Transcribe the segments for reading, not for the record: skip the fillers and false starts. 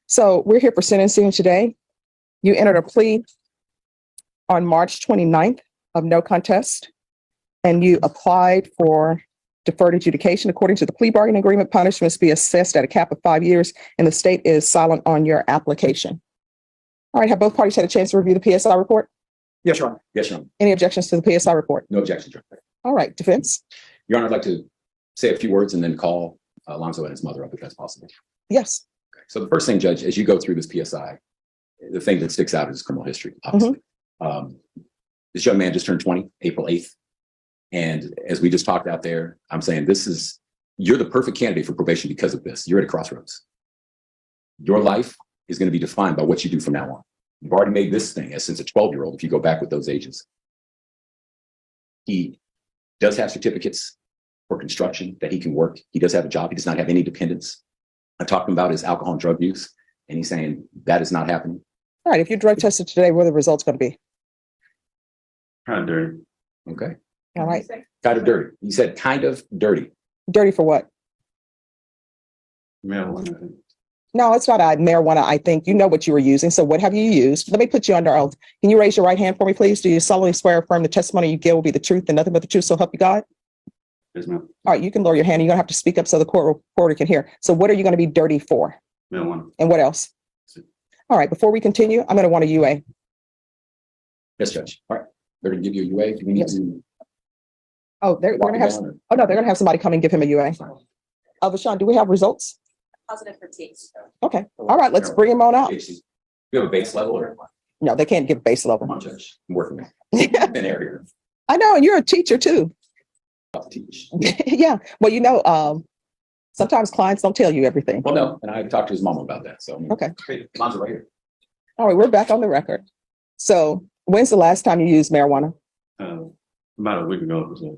So we're here for sentencing today. You entered a plea on March 29th of no contest, and you applied for deferred adjudication. According to the plea bargaining agreement, punishments be assessed at a cap of 5 years, and the state is silent on your application. All right, have both parties had a chance to review the PSI report? Yes, Your Honor. Yes, Your Honor. Any objections to the PSI report? No objections, Your Honor. All right, defense? Your Honor, I'd like to say a few words and then call Alonzo and his mother up if that's possible. Yes. Okay. So the first thing, Judge, as you go through this PSI, the thing that sticks out is criminal history, obviously. This young man just turned 20, April 8th. And as we just talked out there, I'm saying you're the perfect candidate for probation because of this. You're at a crossroads. Your life is going to be defined by what you do from now on. You've already made this thing as since a 12-year-old, if you go back with those ages. He does have certificates for construction that he can work. He does have a job. He does not have any dependents. I'm talking about his alcohol and drug use, and he's saying that is not happening. All right, if you drug tested today, what are the results going to be? Kind of dirty. Okay. All right. Kind of dirty. You said kind of dirty. Dirty for what? Marijuana. I think. No, it's not marijuana, I think. You know what you were using. So what have you used? Let me put you under oath. Can you raise your right hand for me, please? Do you solemnly swear or affirm the testimony you give will be the truth and nothing but the truth, so help you God? Yes, ma'am. All right, you can lower your hand. You're going to have to speak up so the court reporter can hear. So what are you going to be dirty for? Marijuana. And what else? All right, before we continue, I'm going to want a UA. Yes, Judge. All right. They're going to give you a UA. Do we need Yes. to? Oh, they're going to have, down or- oh no, they're going to have somebody come and give him a UA. Vashawn, do we have results? Positive for THC. Okay, all right, let's bring him on out. THC. You have a base level or? No, they can't give base level. Come on, Judge. I'm working with thin air here. I know, and you're a teacher too. I'll teach. Yeah, well, you know, sometimes clients don't tell you everything. Well, no, and I talked to his mom about that. So Okay. Alonzo right here. All right, we're back on the record. So when's the last time you used marijuana? About a week ago, it was a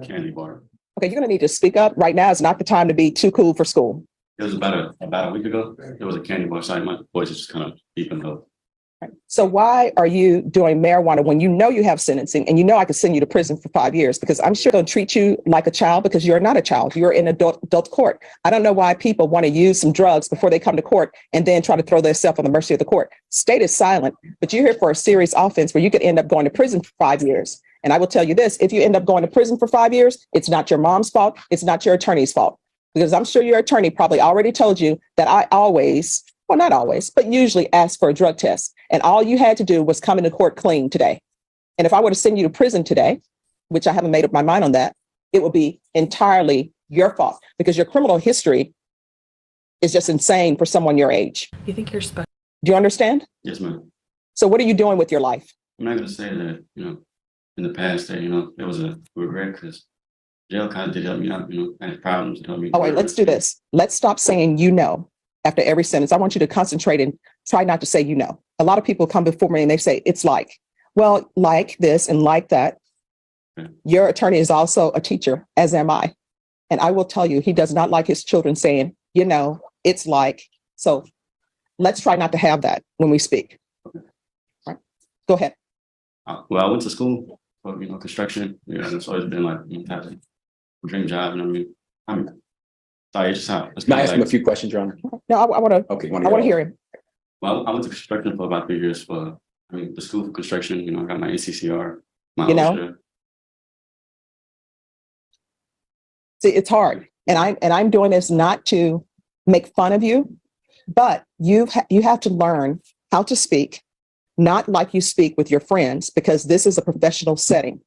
candy bar. Okay, you're going to need to speak up. Right now is not the time to be too cool for school. It was about a week ago. It was a candy bar. Sorry, my voice is just kind of deepened up. Right. So why are you doing marijuana when you know you have sentencing and you know I could send you to prison for 5 years? Because I'm sure they'll treat you like a child because you're not a child. You're in adult court. I don't know why people want to use some drugs before they come to court and then try to throw themselves on the mercy of the court. State is silent, but you're here for a serious offense where you could end up going to prison for 5 years. And I will tell you this, if you end up going to prison for 5 years, it's not your mom's fault. It's not your attorney's fault. Because I'm sure your attorney probably already told you that I always, well, not always, but usually ask for a drug test. And all you had to do was come into court clean today. And if I were to send you to prison today, which I haven't made up my mind on that, it would be entirely your fault because your criminal history is just insane for someone your age. You think you're special? Do you understand? Yes, ma'am. So what are you doing with your life? I'm not going to say that, in the past that, it was a regret because jail kind of did help me out, I had problems to help me. Oh, wait, let's do this. Let's stop saying, after every sentence. I want you to concentrate and try not to say, A lot of people come before me and they say, it's like, well, like this and like that. Okay. Your attorney is also a teacher, as am I. And I will tell you, he does not like his children saying, it's like. So let's try not to have that when we speak. Okay. Right. Go ahead. Well, I went to school for, construction. It's always been like a dream job. Sorry, it's just how. Can I ask him a few questions, Your Honor? No, I want to. Okay. I want to hear him. Well, I went to construction for about 3 years the school for construction, I got my NCCR, my OSHA. See, it's hard. And I'm doing this not to make fun of you, but you have to learn how to speak, not like you speak with your friends, because this is a professional setting.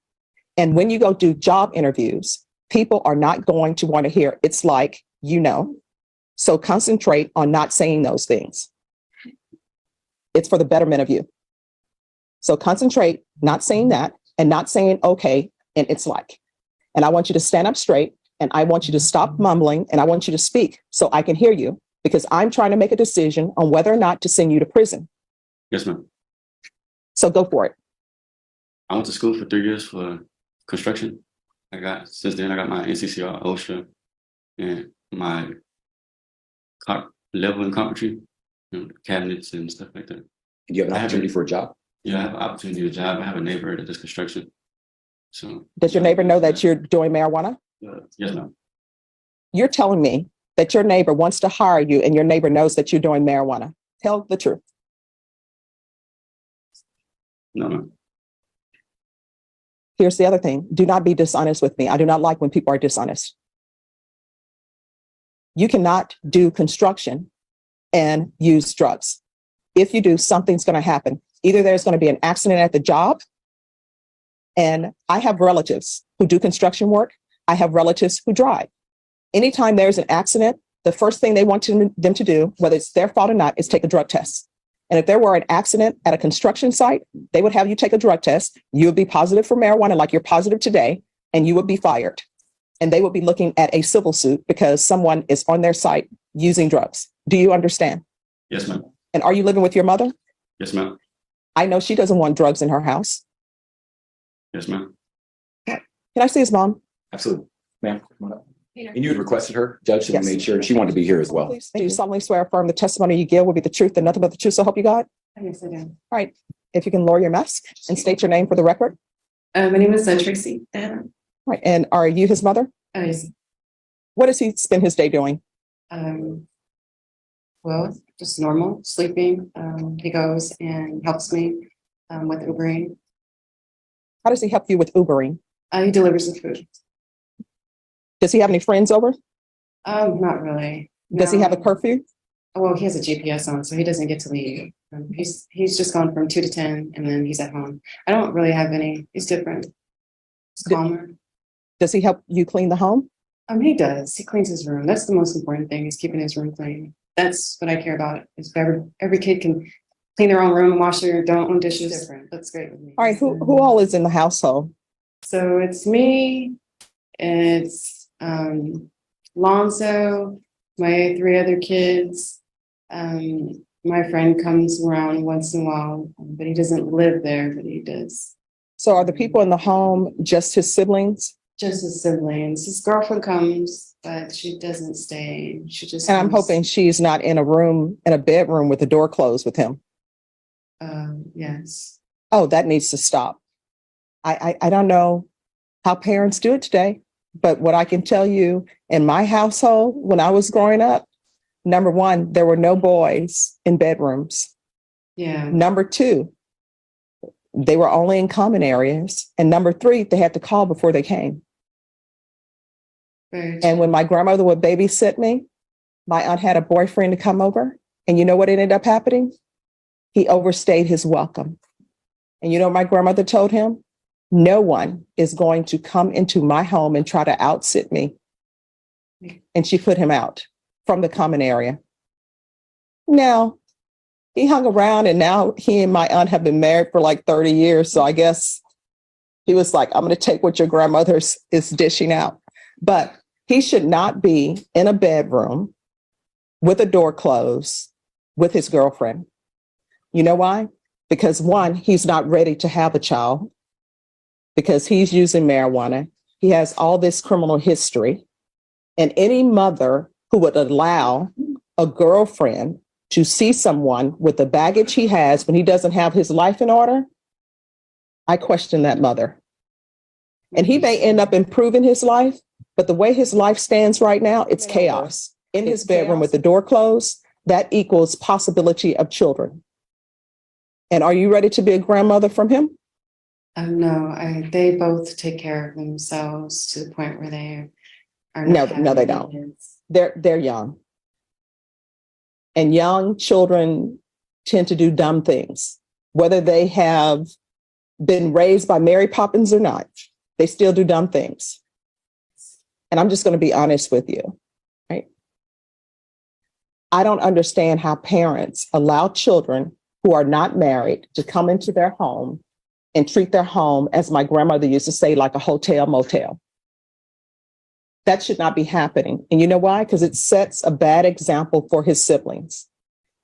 And when you go do job interviews, people are not going to want to hear, it's like, So concentrate on not saying those things. It's for the betterment of you. So concentrate, not saying that and not saying, okay, and it's like. And I want you to stand up straight and I want you to stop mumbling and I want you to speak so I can hear you because I'm trying to make a decision on whether or not to send you to prison. Yes, ma'am. So go for it. I went to school for 3 years for construction. Since then I got my NCCR, OSHA, and my level in carpentry, cabinets and stuff like that. Do you have an opportunity for a job? Yeah, I have an opportunity to job. I have a neighbor that does construction. So does your neighbor know that you're doing marijuana? Yes, ma'am. You're telling me that your neighbor wants to hire you and your neighbor knows that you're doing marijuana. Tell the truth. No, ma'am. Here's the other thing. Do not be dishonest with me. I do not like when people are dishonest. You cannot do construction and use drugs. If you do, something's going to happen. Either there's going to be an accident at the job, and I have relatives who do construction work. I have relatives who drive. Anytime there's an accident, the first thing they want them to do, whether it's their fault or not, is take a drug test. And if there were an accident at a construction site, they would have you take a drug test. You would be positive for marijuana like you're positive today, and you would be fired. And they would be looking at a civil suit because someone is on their site using drugs. Do you understand? Yes, ma'am. And are you living with your mother? Yes, ma'am. I know she doesn't want drugs in her house. Yes, ma'am. Can I see his mom? Absolutely. Ma'am, come on up. And you had requested her, Judge, so Yes. we made sure she wanted to be here as well. Please. Do you solemnly swear or affirm the testimony you give will be the truth and nothing but the truth, so help you God? Yes, I do. All right. If you can lower your mask and state your name for the record. My name is Tracy. All right. And are you his mother? Yes. What does he spend his day doing? Well, just normal, sleeping. He goes and helps me with Ubering. How does he help you with Ubering? He delivers the food. Does he have any friends over? Not really. Does he have a No. curfew? Well, he has a GPS on, so he doesn't get to leave. He's just gone from 2 to 10, and then he's at home. I don't really have any. He's different. He's calmer. Does he help you clean the home? He does. He cleans his room. That's the most important thing, is keeping his room clean. That's what I care about. Is every kid can clean their own room and wash their own dishes. Different. That's great with me. All right. Who all is in the household? So it's me. It's Lonzo, my 3 other kids. My friend comes around once in a while, but he doesn't live there, but he does. So are the people in the home just his siblings? Just his siblings. His girlfriend comes, but she doesn't stay. She just And I'm comes. hoping she's not in a bedroom with the door closed with him. Yes. Oh, that needs to stop. I don't know how parents do it today, but what I can tell you, in my household, when I was growing up, number one, there were no boys in bedrooms. Yeah. Number two, they were only in common areas. And number three, they had to call before they came. Very And when my grandmother would babysit me, my aunt had a boyfriend to come over. And you know what ended up happening? He overstayed his welcome. And you know what my grandmother told him? No one is going to come into my home and try to outsit me. And she put him out from the common area. Now, he hung around, and now he and my aunt have been married for like 30 years. So I guess he was like, I'm going to take what your grandmother is dishing out. But he should not be in a bedroom with a door closed with his girlfriend. You know why? Because one, he's not ready to have a child because he's using marijuana. He has all this criminal history. And any mother who would allow a girlfriend to see someone with the baggage he has when he doesn't have his life in order, I question that mother. And he may end up improving his life, but the way his life stands right now, it's chaos. In his bedroom with the door closed, that equals possibility of children. And are you ready to be a grandmother from him? No, they both take care of themselves to the point where they are No, not no, they having don't. kids. They're young. And young children tend to do dumb things, whether they have been raised by Mary Poppins or not. They still do dumb things. And I'm just going to be honest with you, right? I don't understand how parents allow children who are not married to come into their home and treat their home, as my grandmother used to say, like a hotel motel. That should not be happening. And you know why? Because it sets a bad example for his siblings.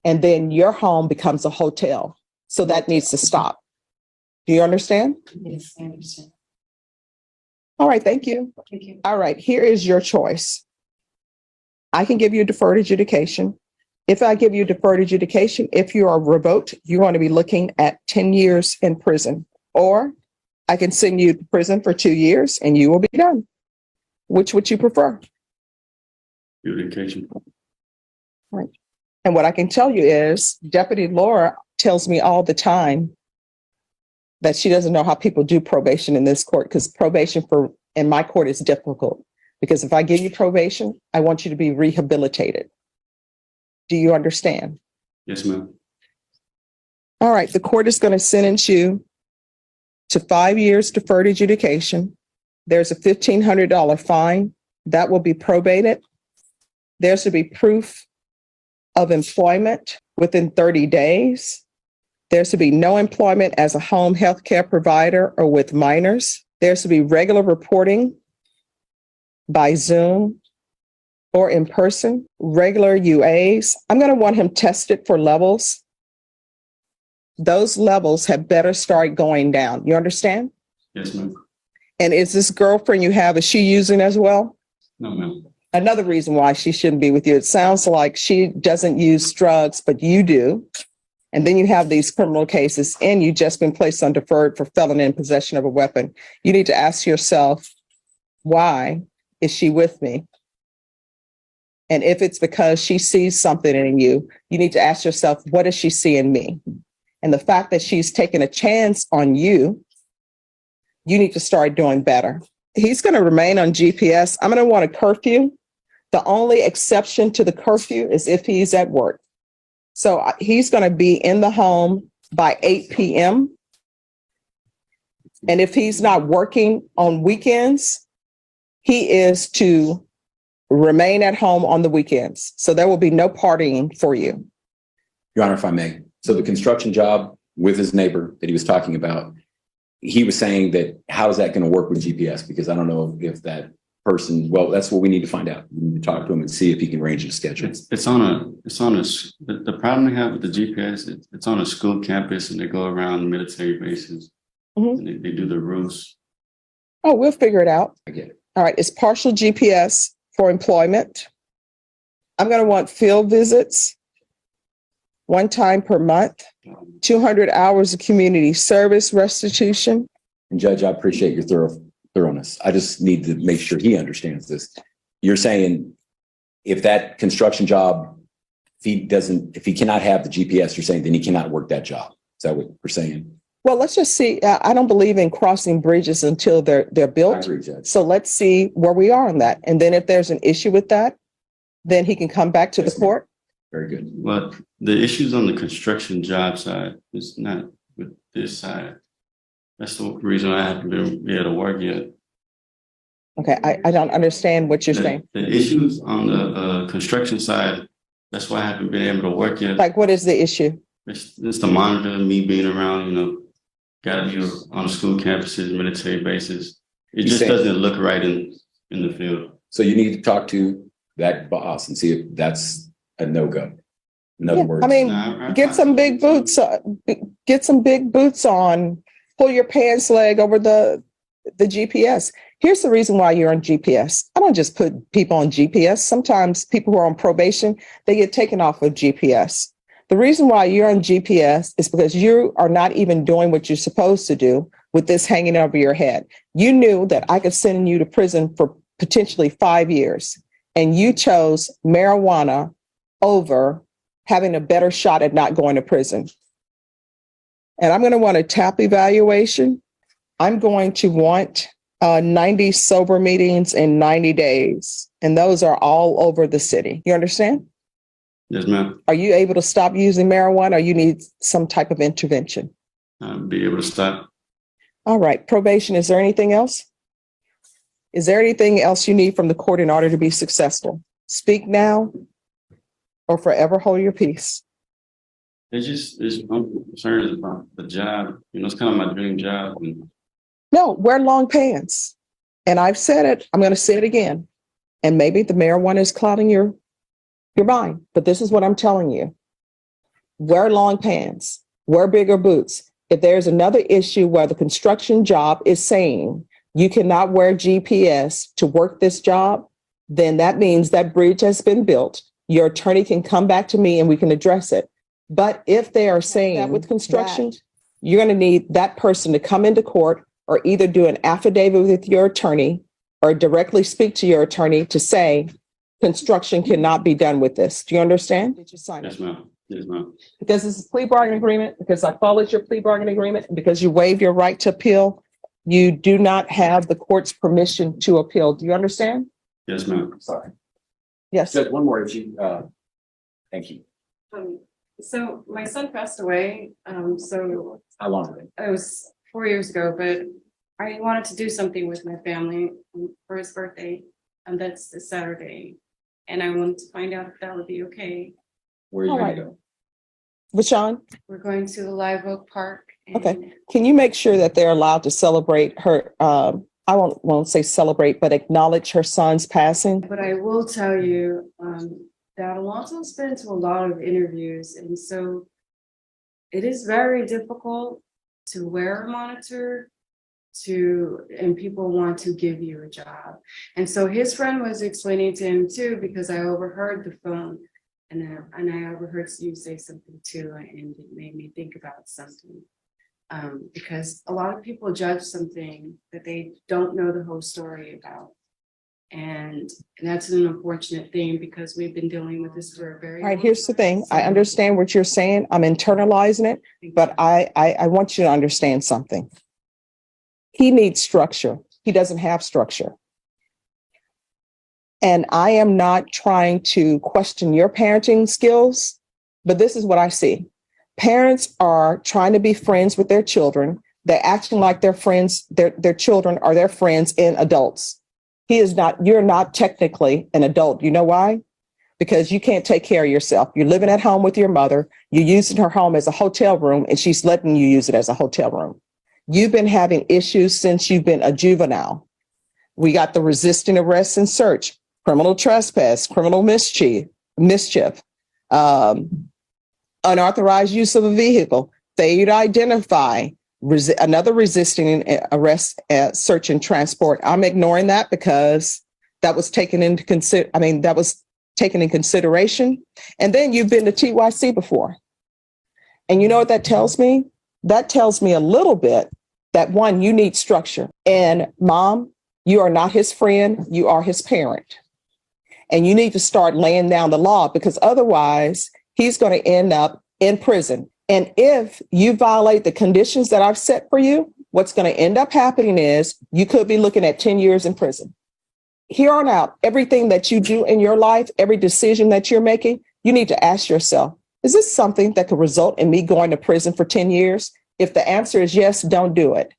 And then your home becomes a hotel. So that needs to stop. Do you understand? Yes, I understand. All right, thank you. Thank you. All right, here is your choice. I can give you deferred adjudication. If I give you deferred adjudication, if you are revoked, you're going to be looking at 10 years in prison. Or I can send you to prison for 2 years and you will be done. Which would you prefer? Beautification. Right. And what I can tell you is Deputy Laura tells me all the time that she doesn't know how people do probation in this court, because probation in my court is difficult. Because if I give you probation, I want you to be rehabilitated. Do you understand? Yes, ma'am. All right, the court is going to sentence you to 5 years deferred adjudication. There's a $1,500 fine that will be probated. There should be proof of employment within 30 days. There should be no employment as a home health care provider or with minors. There should be regular reporting by Zoom or in person, regular UAs. I'm going to want him tested for levels. Those levels had better start going down. You understand? Yes, ma'am. And is this girlfriend you have, is she using as well? No, ma'am. Another reason why she shouldn't be with you. It sounds like she doesn't use drugs, but you do. And then you have these criminal cases and you've just been placed on deferred for felony in possession of a weapon. You need to ask yourself, why is she with me? And if it's because she sees something in you, you need to ask yourself, what does she see in me? And the fact that she's taken a chance on you, you need to start doing better. He's going to remain on GPS. I'm going to want a curfew. The only exception to the curfew is if he's at work. So he's going to be in the home by 8 p.m. And if he's not working on weekends, he is to remain at home on the weekends. So there will be no partying for you. Your Honor, if I may. So the construction job with his neighbor that he was talking about, he was saying that how is that going to work with GPS? Because I don't know if that person, well, that's what we need to find out. We need to talk to him and see if he can arrange a schedule. The problem they have with the GPS, it's on a school campus and they go around military bases. Mhm. And they do the routes. Oh, we'll figure it out. I get it. All right. It's partial GPS for employment. I'm going to want field visits 1 time per month, 200 hours of community service restitution. And Judge, I appreciate your thoroughness. I just need to make sure he understands this. You're saying if that construction job, if he cannot have the GPS, you're saying then he cannot work that job. Is that what we're saying? Well, let's just see. I don't believe in crossing bridges until they're I built. agree, Judge. So let's see where we are on that. And then if there's an issue with that, then he can come back to Yes, the ma'am. court. Very good. But the issues on the construction job side is not with this side. That's the reason I haven't been able to work yet. Okay, I don't understand what you're saying. The issues on the construction side, that's why I haven't been able to work yet. Like, what is the issue? It's the monitor, me being around, gotta be on school campuses, military bases. It He's just saying- doesn't look right in the field. So you need to talk to that boss and see if that's a no-go. In other Yeah, words, I mean, Nah, get some big boots. Get some big boots on. Pull your pants leg over the GPS. Here's the reason why you're on GPS. I don't just put people on GPS. Sometimes people who are on probation, they get taken off of GPS. The reason why you're on GPS is because you are not even doing what you're supposed to do with this hanging over your head. You knew that I could send you to prison for potentially 5 years, and you chose marijuana over having a better shot at not going to prison. And I'm going to want a TAP evaluation. I'm going to want 90 sober meetings in 90 days. And those are all over the city. You understand? Yes, ma'am. Are you able to stop using marijuana or you need some type of intervention? I'll be able to stop. All right. Probation. Is there anything else? Is there anything else you need from the court in order to be successful? Speak now or forever hold your peace. I'm concerned about the job. It's kind of my dream job. And No, wear long pants. And I've said it. I'm going to say it again. And maybe the marijuana is clouding your mind. But this is what I'm telling you. Wear long pants. Wear bigger boots. If there's another issue where the construction job is saying you cannot wear GPS to work this job, then that means that bridge has been built. Your attorney can come back to me and we can address it. But if they are saying that with construction, you're going to need that person to come into court or either do an affidavit with your attorney or directly speak to your attorney to say, construction cannot be done with this. Do you understand? Did you sign Yes, it? ma'am. Yes, ma'am. Because this is a plea bargaining agreement, because I followed your plea bargaining agreement, and because you waived your right to appeal, you do not have the court's permission to appeal. Do you understand? Yes, ma'am. Sorry. Yes. Judge, one more if you, thank you. So my son passed away, so How long ago? it was 4 years ago, but I wanted to do something with my family for his birthday, and that's this Saturday. And I wanted to find out if that would be okay. Where are you All gonna right. go? Vashawn, We're going to the Live Oak Park. and- Okay. can you make sure that they're allowed to celebrate her, I won't say celebrate, but acknowledge her son's passing? But I will tell you, that Alonso's been to a lot of interviews, and so it is very difficult to wear a monitor and people want to give you a job. And so his friend was explaining to him too, because I overheard the phone and I overheard you say something too, and it made me think about something. Because a lot of people judge something that they don't know the whole story about. And that's an unfortunate thing because we've been dealing with this for a very All right, long here's the time. thing. I understand what you're saying. I'm internalizing it, but I want you to understand something. He needs structure. He doesn't have structure. And I am not trying to question your parenting skills, but this is what I see. Parents are trying to be friends with their children. They're acting like their friends, their children are their friends and adults. You're not technically an adult. You know why? Because you can't take care of yourself. You're living at home with your mother. You're using her home as a hotel room, and she's letting you use it as a hotel room. You've been having issues since you've been a juvenile. We got the resisting arrest and search, criminal trespass, criminal mischief, unauthorized use of a vehicle, failure to identify, another resisting arrest, search and transport. I'm ignoring that because that was taken into consideration. And then you've been to TYC before. And you know what that tells me? That tells me a little bit that one, you need structure. And mom, you are not his friend, you are his parent. And you need to start laying down the law because otherwise he's going to end up in prison. And if you violate the conditions that I've set for you, what's going to end up happening is you could be looking at 10 years in prison. Here on out, everything that you do in your life, every decision that you're making, you need to ask yourself, is this something that could result in me going to prison for 10 years? If the answer is yes, don't do it.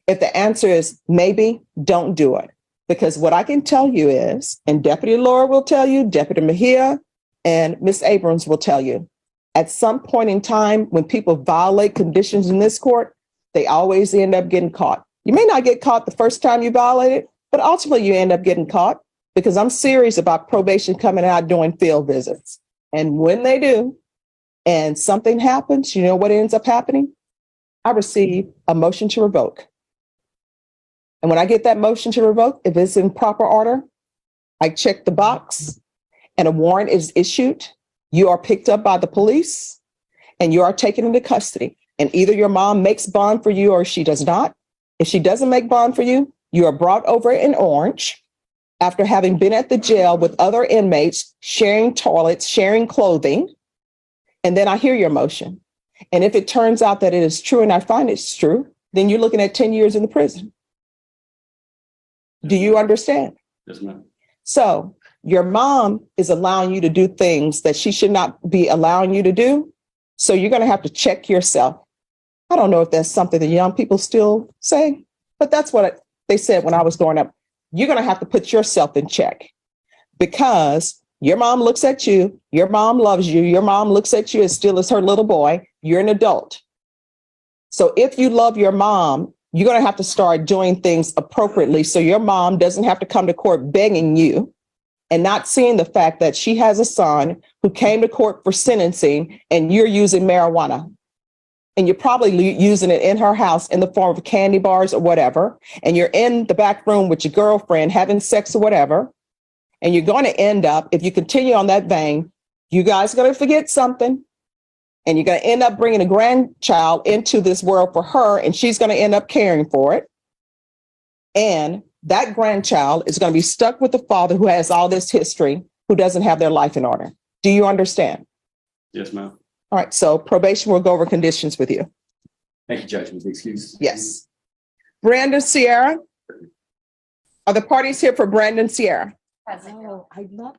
If the answer is maybe, don't do it. Because what I can tell you is, and Deputy Laura will tell you, Deputy Mejia and Ms. Abrams will tell you, at some point in time, when people violate conditions in this court, they always end up getting caught. You may not get caught the first time you violate it, but ultimately you end up getting caught because I'm serious about probation coming out doing field visits. And when they do, and something happens, you know what ends up happening? I receive a motion to revoke. And when I get that motion to revoke, if it's in proper order, I check the box and a warrant is issued. You are picked up by the police and you are taken into custody. And either your mom makes bond for you or she does not. If she doesn't make bond for you, you are brought over in orange after having been at the jail with other inmates, sharing toilets, sharing clothing. And then I hear your motion. And if it turns out that it is true and I find it's true, then you're looking at 10 years in the prison. Do you understand? Yes, ma'am. So your mom is allowing you to do things that she should not be allowing you to do. So you're going to have to check yourself. I don't know if that's something that young people still say, but that's what they said when I was growing up. You're going to have to put yourself in check because your mom looks at you. Your mom loves you. Your mom looks at you as still as her little boy. You're an adult. So if you love your mom, you're going to have to start doing things appropriately so your mom doesn't have to come to court begging you and not seeing the fact that she has a son who came to court for sentencing and you're using marijuana. And you're probably using it in her house in the form of candy bars or whatever. And you're in the back room with your girlfriend having sex or whatever. And you're going to end up, if you continue on that vein, you guys are going to forget something. And you're going to end up bringing a grandchild into this world for her, and she's going to end up caring for it. And that grandchild is going to be stuck with the father who has all this history. who doesn't have their life in order. Do you understand? Yes, ma'am. All right, so probation will go over conditions with you. Thank you, Judge. With the excuse. Yes. Brandon Sierra? Are the parties here for Brandon Sierra? Present. I love